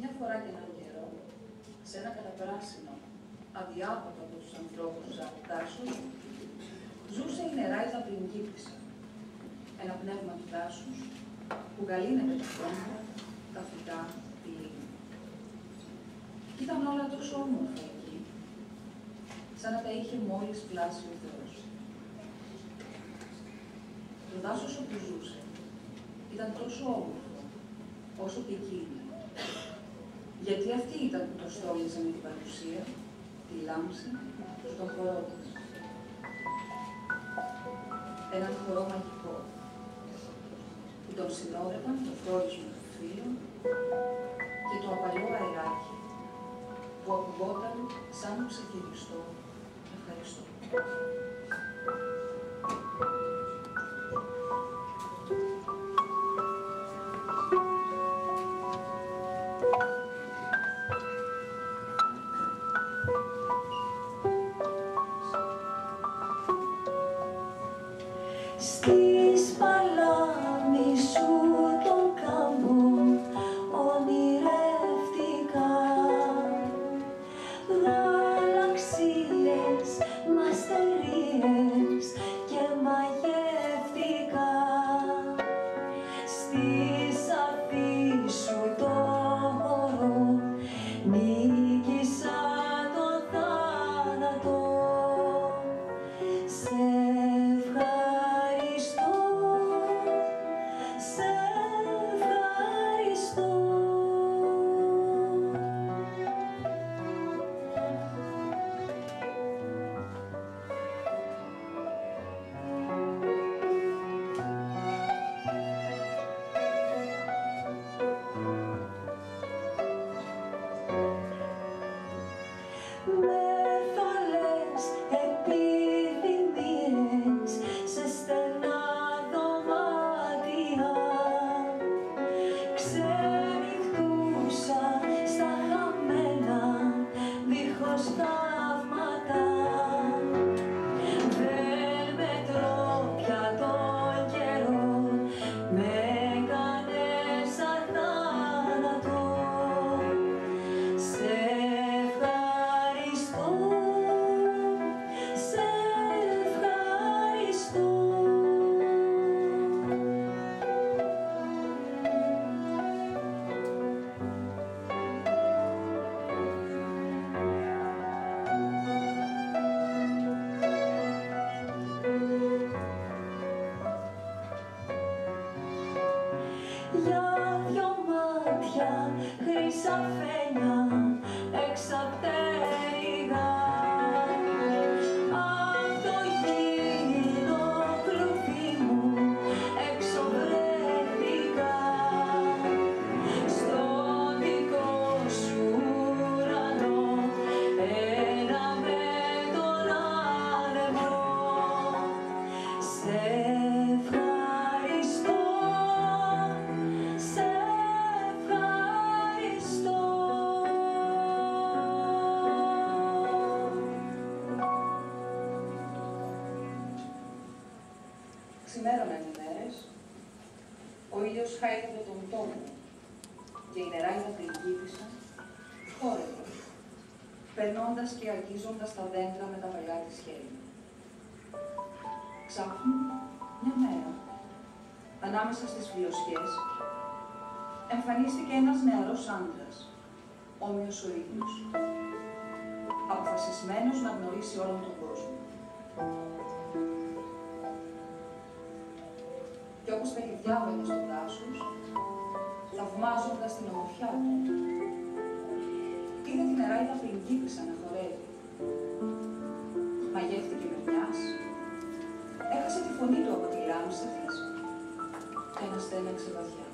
Μια φορά και έναν καιρό, σε ένα καταπεράσινο, αδιάβατο από τους ανθρώπους δάσος, ζούσε η νεράιδα Πλυγκίπτισσα, ένα πνεύμα του δάσους που γαλήνευε τα χρώματα, τα φυτά, τη λίμνη. Κι ήταν όλα τόσο όμορφα εκεί, σαν να τα είχε μόλις πλάσει ο Θεός. Το δάσος όπου ζούσε ήταν τόσο όμορφο, όσο και εκείνη. Γιατί αυτή ήταν που το στόλιζε με την παρουσία, τη λάμψη, στον χορό της. Έναν χορό μαγικό, που τον συνόδευαν το φρόρισμα του φίλου και το απαλό αεράκι, που ακουγόταν σαν ξεχειριστό ευχαριστώ. Στις παλάμη σου τον κάμπο ονειρεύτηκα γαλαξίες, μαστερίες και μαγεύτηκα στη σαφή σου το χορό νίκησα τον θάνατο. Σε ευχαριστώ Σε ευχαριστώ, σε ευχαριστώ. Ξημέρωναν οι μέρες, ο ήλιος χάιδευε τον τόπο και η νεράιδα πριγκίπισσα χόρευε, περνώντας και αγγίζοντας τα δέντρα με τα παλιά της χέρια. Ξάφνου, μια μέρα, ανάμεσα στις φιλοσιές, εμφανίστηκε ένας νεαρός άντρας, όμοιος ο ίδιος, αποφασισμένος να γνωρίσει όλον τον κόσμο. Και όπως παιχνιδιάβαινε στο δάσος, θαυμάζοντας την ομορφιά του, είδε την νεράιδα πριγκίπισσα να χορεύει. Μαγεύτηκε με μιας, έχασε τη φωνή του από τη λάμψη της και αναστέναξε βαθιά.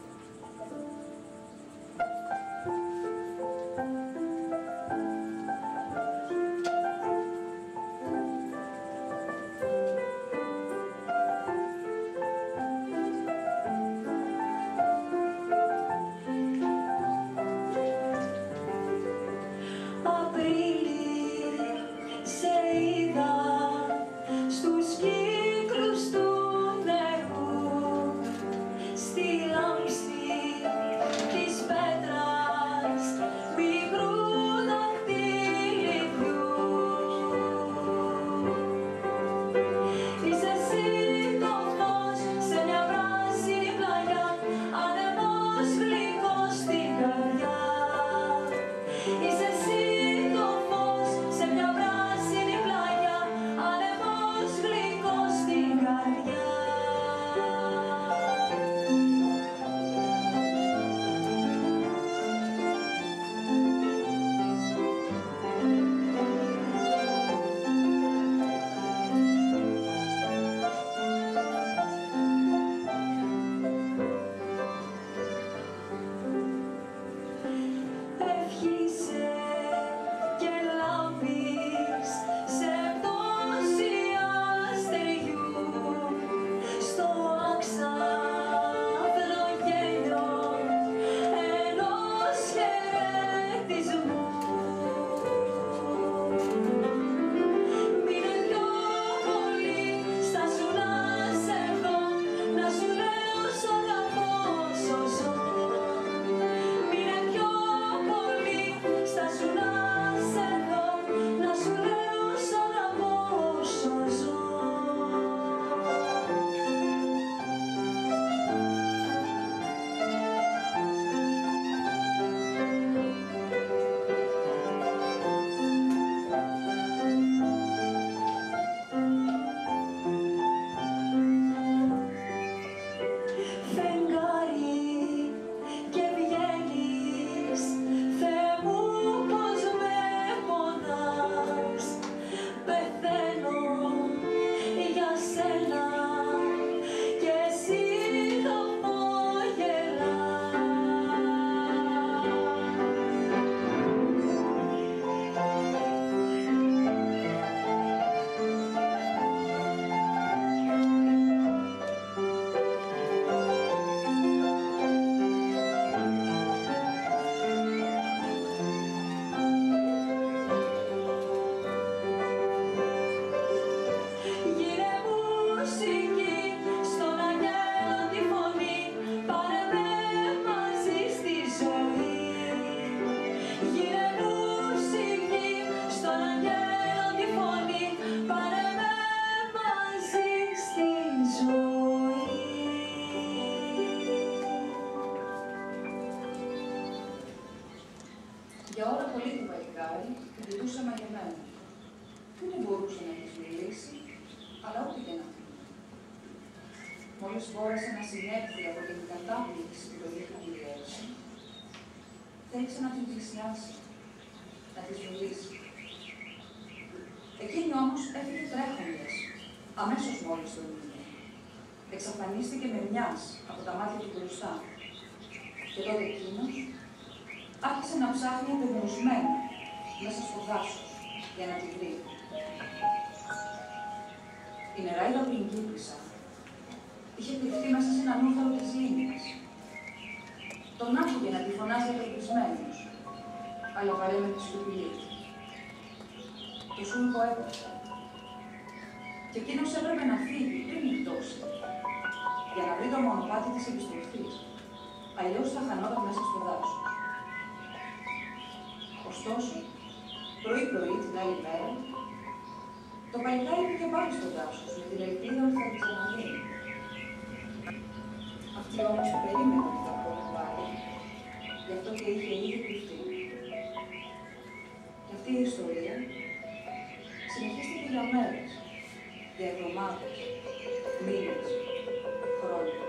Για ώρα πολύ του παλικάρι την κοιτούσε μαγεμένο. Ούτε μπορούσε να της μιλήσει, αλλά ό,τι και να πει. Μόλις μπόρεσε να συνέλθει από την κατάπληξη που το είχε πληρώσει, θέλησε να την πλησιάσει, να της μιλήσει. Εκείνη όμως έφυγε τρέχοντας, αμέσως μόλις τον είδε. Εξαφανίστηκε με μιας από τα μάτια του μπροστά. Και τότε εκείνος άρχισε να ψάχνει απεγνωσμένο μέσα στο δάσος για να τη βρει. Η νεράιδα πριγκίπισσα είχε κρυφτεί μέσα σε έναν ούφαλο της λίμνης. Τον άκουγε να τη φωνάζει απελπισμένος, αλλά παρέμενε τη σιωπηλή. Το σούλκο έπεσε. Και εκείνος έπρεπε να φύγει πριν νυχτώσει, για να βρει το μονοπάτι της επιστροφής, αλλιώς θα χανόταν μέσα στο δάσος. Ωστόσο, πρωί-πρωί την άλλη μέρα, το παλικάρι πήγε πάλι στο δάσος με την ελπίδα ότι θα την ξαναδεί. Αυτή όμως περίμενε ότι θα βρει πάλι, γι' αυτό και είχε ήδη κρυφτεί. Και αυτή η ιστορία συνεχίστηκε για μέρες, για εβδομάδες, μήνες, χρόνια.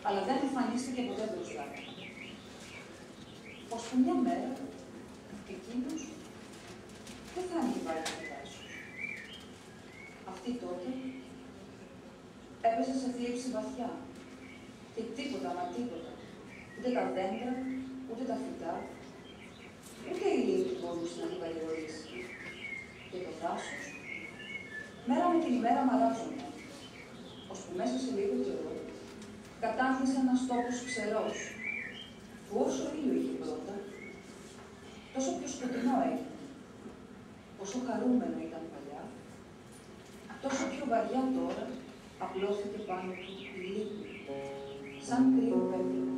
Αλλά δεν εμφανίστηκε ποτέ μπροστά. Ώσπου μια μέρα, εκείνος δεν θα ανοίγει πάλι το δάσος. Αυτή τότε έπεσε σε θλίψη βαθιά και τίποτα μα τίποτα, ούτε τα δέντρα, ούτε τα φυτά, μπορούσε να την παρηγορήσει. Και το δάσος, μέρα με την ημέρα μαράζονταν, ώσπου μέσα σε λίγο καιρό κατάφυσε ένας τόπος ξερός, που όσο ήλιο είχε πρώτα, τόσο πιο σκοτεινό έγινε. Όσο χαρούμενο ήταν παλιά, τόσο πιο βαριά τώρα απλώθηκε πάνω του η λύπη, σαν κρύο πέτρο.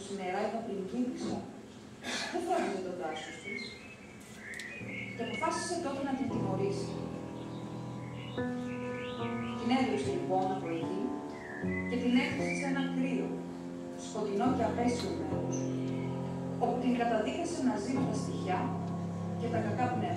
πως η νεράιδα πριγκίπισσα δεν φρόντιζε τον δάσος της και αποφάσισε τότε να την τιμωρήσει. Την έδιωξε λοιπόν από εκεί και την έκλεισε σε ένα κρύο, σκοτεινό και απέσιο μέρος, όπου την καταδίκασε να ζει με τα στοιχιά και τα κακά πνεύματα.